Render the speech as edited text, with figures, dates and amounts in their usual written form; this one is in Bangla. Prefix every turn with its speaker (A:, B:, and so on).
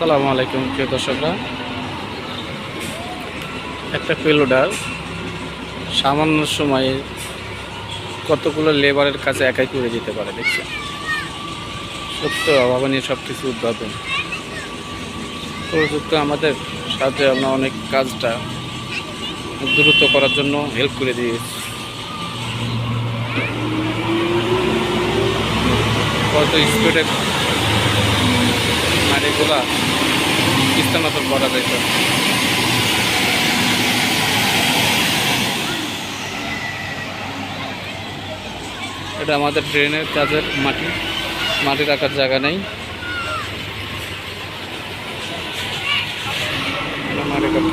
A: আসসালামু আলাইকুম প্রিয় দর্শকরা। একটা পেলোডার সামান্য সময়ে কতগুলো লেবারের কাছে একাই করে দিতে পারে দেখছেন। সত্য অভাবনীয় সব কিছু উদ্ভাবন প্রযুক্তি আমাদের সাথে আমরা অনেক কাজটা দ্রুত করার জন্য হেল্প করে দিয়েছি। কত স্পিডে নারীগুলা স্থানান্তর করা যেত। এটা আমাদের ড্রেনের কাজের মাটি রাখার জায়গা নেই, মাটি রাখার